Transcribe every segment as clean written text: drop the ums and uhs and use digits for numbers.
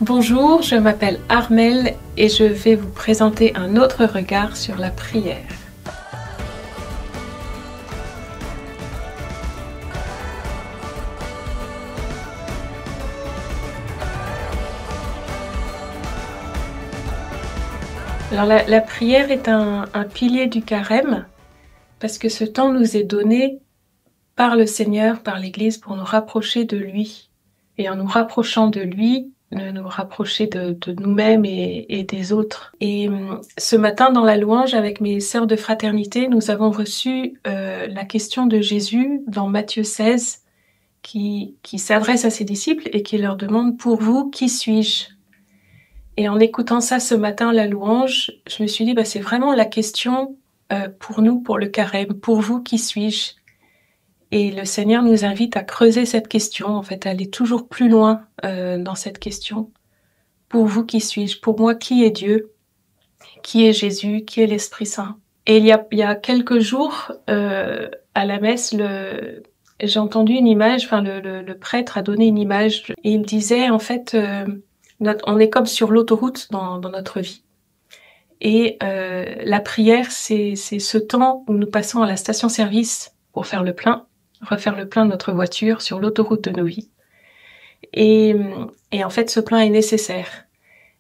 Bonjour, je m'appelle Armelle et je vais vous présenter un autre regard sur la prière. Alors la prière est un pilier du carême parce que ce temps nous est donné par le Seigneur, par l'Église pour nous rapprocher de lui. Et en nous rapprochant de lui, nous rapprocher de nous-mêmes et des autres. Et ce matin, dans la louange, avec mes sœurs de fraternité, nous avons reçu la question de Jésus dans Matthieu 16, qui s'adresse à ses disciples et qui leur demande « Pour vous, qui suis-je » Et en écoutant ça ce matin, la louange, je me suis dit c'est vraiment la question pour nous, pour le carême. « Pour vous, qui suis-je » Et le Seigneur nous invite à creuser cette question, en fait, à aller toujours plus loin dans cette question. Pour vous, qui suis-je? Pour moi, qui est Dieu? Qui est Jésus? Qui est l'Esprit Saint? Et il y a quelques jours, à la messe, j'ai entendu une image, le prêtre a donné une image, et il disait, en fait, on est comme sur l'autoroute dans notre vie. Et la prière, c'est ce temps où nous passons à la station-service pour faire le plein, refaire le plein de notre voiture sur l'autoroute de nos vies. Et en fait, ce plein est nécessaire.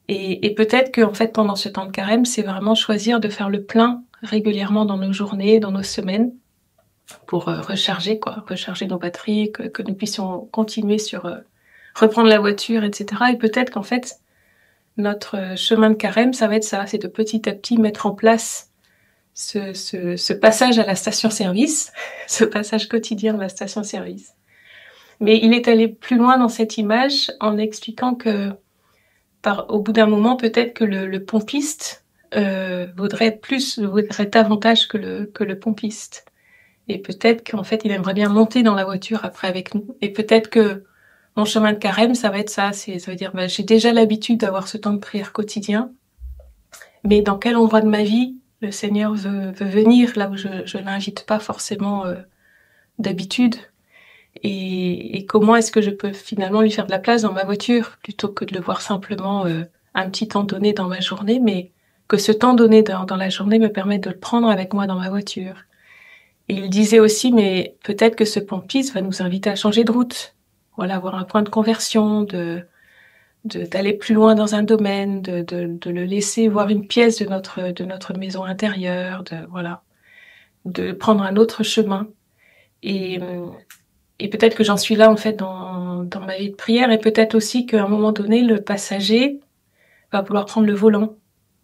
Et peut-être que, en fait, pendant ce temps de carême, c'est vraiment choisir de faire le plein régulièrement dans nos journées, dans nos semaines, pour recharger nos batteries, que nous puissions continuer sur reprendre la voiture, etc. Et peut-être qu'en fait, notre chemin de carême, ça va être ça, c'est de petit à petit mettre en place ce passage à la station-service, ce passage quotidien à la station-service. Mais il est allé plus loin dans cette image en expliquant que, au bout d'un moment, peut-être que le pompiste vaudrait davantage que le pompiste. Et peut-être qu'en fait, il aimerait bien monter dans la voiture après avec nous. Et peut-être que mon chemin de carême, ça va être ça. Ça veut dire, j'ai déjà l'habitude d'avoir ce temps de prière quotidien. Mais dans quel endroit de ma vie le Seigneur veut venir, là où je l'invite pas forcément d'habitude, et comment est-ce que je peux finalement lui faire de la place dans ma voiture, plutôt que de le voir simplement un petit temps donné dans ma journée, mais que ce temps donné dans la journée me permette de le prendre avec moi dans ma voiture. Et il disait aussi, mais peut-être que ce pompiste va nous inviter à changer de route, voilà, avoir un point de conversion, d'aller plus loin dans un domaine, de le laisser voir une pièce de notre maison intérieure, de prendre un autre chemin. Et peut-être que j'en suis là, en fait, dans ma vie de prière, et peut-être aussi qu'à un moment donné, le passager va vouloir prendre le volant.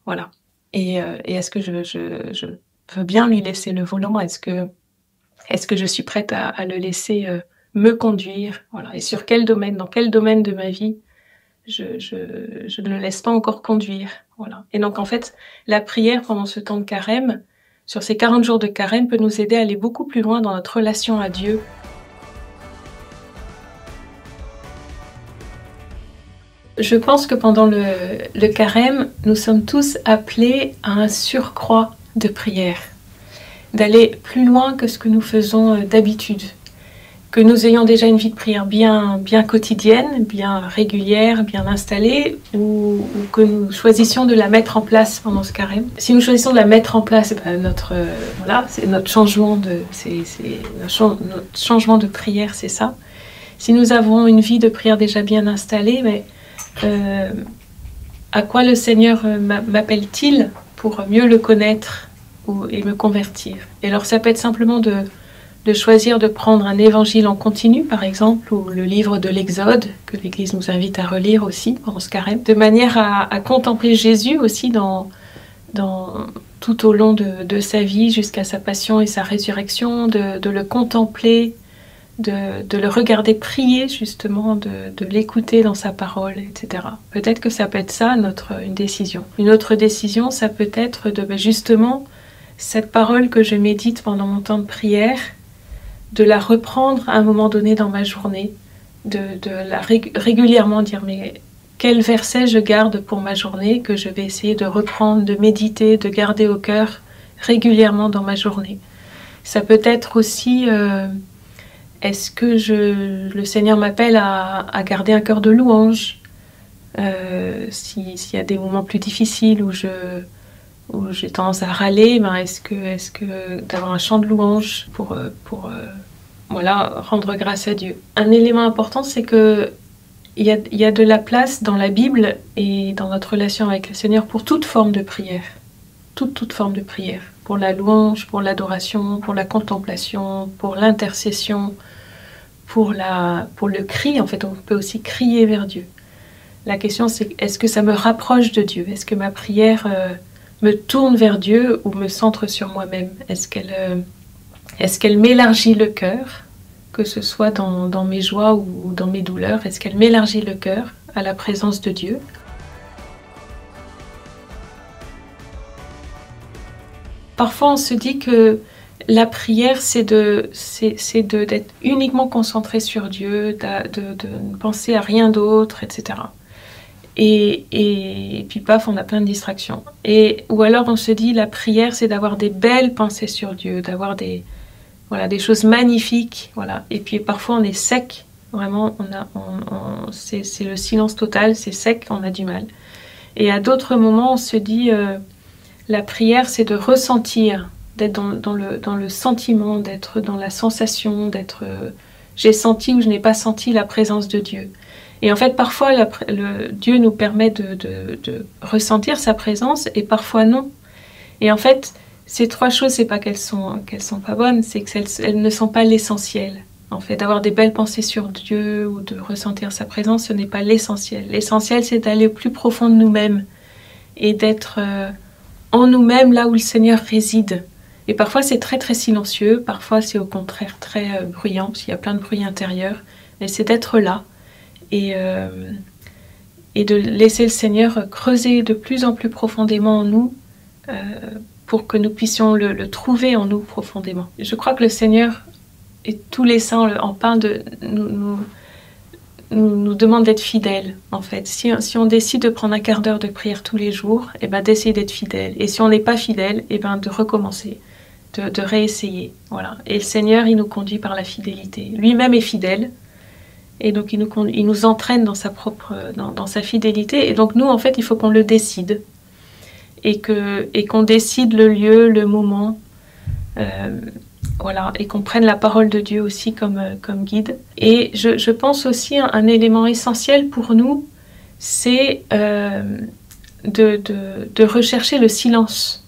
Voilà. Et est-ce que je veux bien lui laisser le volant? Est-ce que je suis prête à le laisser me conduire? Voilà. Et sur quel domaine, dans quel domaine de ma vie je ne le laisse pas encore conduire. Voilà. Et donc, en fait, la prière pendant ce temps de carême, sur ces 40 jours de carême, peut nous aider à aller beaucoup plus loin dans notre relation à Dieu. Je pense que pendant le carême, nous sommes tous appelés à un surcroît de prière, d'aller plus loin que ce que nous faisons d'habitude. Que nous ayons déjà une vie de prière bien quotidienne, bien régulière, bien installée, ou que nous choisissions de la mettre en place pendant ce carême. Si nous choisissons de la mettre en place, c'est notre changement notre changement de prière, c'est ça. Si nous avons une vie de prière déjà bien installée, à quoi le Seigneur m'appelle-t-il pour mieux le connaître et me convertir? Et alors ça peut être simplement de choisir de prendre un évangile en continu, par exemple, ou le livre de l'Exode, que l'Église nous invite à relire aussi pendant ce carême, de manière à contempler Jésus aussi tout au long de sa vie, jusqu'à sa passion et sa résurrection, de le contempler, de le regarder prier, justement, de l'écouter dans sa parole, etc. Peut-être que ça peut être ça, une décision. Une autre décision, ça peut être justement, cette parole que je médite pendant mon temps de prière, de la reprendre à un moment donné dans ma journée, de la régulièrement dire mais quel verset je garde pour ma journée que je vais essayer de reprendre, de méditer, de garder au cœur régulièrement dans ma journée. Ça peut être aussi est-ce que le Seigneur m'appelle à garder un cœur de louange, S'il y a des moments plus difficiles où j'ai tendance à râler, ben est-ce que d'avoir un chant de louange pour voilà, rendre grâce à Dieu. Un élément important, c'est que il y a de la place dans la Bible et dans notre relation avec le Seigneur pour toute forme de prière. Toute forme de prière. Pour la louange, pour l'adoration, pour la contemplation, pour l'intercession, pour le cri. En fait, on peut aussi crier vers Dieu. La question, c'est est-ce que ça me rapproche de Dieu? Est-ce que ma prière me tourne vers Dieu ou me centre sur moi-même? Est-ce qu'elle m'élargit le cœur, que ce soit dans mes joies ou dans mes douleurs? Est-ce qu'elle m'élargit le cœur à la présence de Dieu? Parfois, on se dit que la prière, c'est d'être uniquement concentré sur Dieu, de ne penser à rien d'autre, etc. Et puis paf, on a plein de distractions. Ou alors on se dit la prière, c'est d'avoir des belles pensées sur Dieu, d'avoir des choses magnifiques. Voilà. Et puis parfois on est sec, vraiment, c'est le silence total, c'est sec, on a du mal. Et à d'autres moments, on se dit la prière, c'est de ressentir, d'être dans le sentiment, d'être dans la sensation, d'être j'ai senti ou je n'ai pas senti la présence de Dieu. Et en fait, parfois, Dieu nous permet de ressentir sa présence et parfois non. Et en fait, ces trois choses, c'est pas qu'elles sont pas bonnes, c'est qu'elles ne sont pas l'essentiel. En fait, d'avoir des belles pensées sur Dieu ou de ressentir sa présence, ce n'est pas l'essentiel. L'essentiel, c'est d'aller au plus profond de nous-mêmes et d'être en nous-mêmes là où le Seigneur réside. Et parfois, c'est très très silencieux, parfois c'est au contraire très bruyant, parce qu'il y a plein de bruit intérieur. Mais c'est d'être là et de laisser le Seigneur creuser de plus en plus profondément en nous pour que nous puissions le trouver en nous profondément. Je crois que le Seigneur et tous les saints en parlent, nous demandent d'être fidèles, en fait. Si on décide de prendre un quart d'heure de prière tous les jours, et ben d'essayer d'être fidèle. Et si on n'est pas fidèle, et ben de recommencer, de réessayer. Voilà. Et le Seigneur, il nous conduit par la fidélité. Lui-même est fidèle. Et donc, il nous entraîne dans sa fidélité. Et donc, nous, en fait, il faut qu'on le décide. Et qu'on décide le lieu, le moment. Voilà. Et qu'on prenne la parole de Dieu aussi comme guide. Et je pense aussi un élément essentiel pour nous, c'est de rechercher le silence.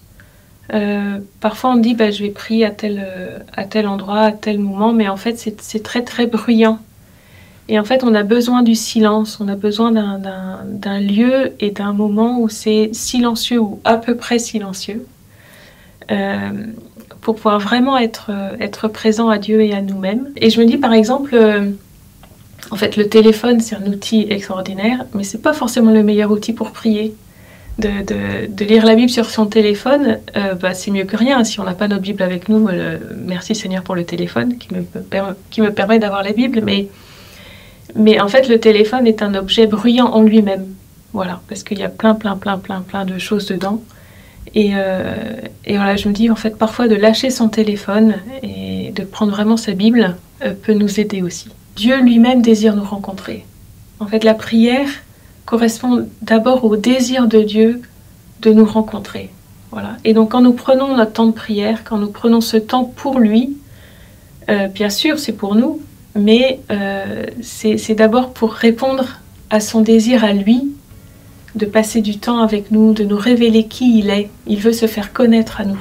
Parfois, on dit, je vais prier à tel endroit, à tel moment. Mais en fait, c'est très, très bruyant. Et en fait, on a besoin du silence, on a besoin d'un lieu et d'un moment où c'est silencieux ou à peu près silencieux pour pouvoir vraiment être présent à Dieu et à nous-mêmes. Et je me dis par exemple, en fait le téléphone c'est un outil extraordinaire, mais c'est pas forcément le meilleur outil pour prier. De lire la Bible sur son téléphone, c'est mieux que rien. Si on n'a pas notre Bible avec nous, merci Seigneur pour le téléphone qui me permet d'avoir la Bible, mais en fait, le téléphone est un objet bruyant en lui-même. Voilà, parce qu'il y a plein de choses dedans. Et voilà, je me dis, en fait, parfois de lâcher son téléphone et de prendre vraiment sa Bible peut nous aider aussi. Dieu lui-même désire nous rencontrer. En fait, la prière correspond d'abord au désir de Dieu de nous rencontrer. Voilà. Et donc, quand nous prenons notre temps de prière, quand nous prenons ce temps pour lui, bien sûr, c'est pour nous, mais c'est d'abord pour répondre à son désir à lui, de passer du temps avec nous, de nous révéler qui il est. Il veut se faire connaître à nous.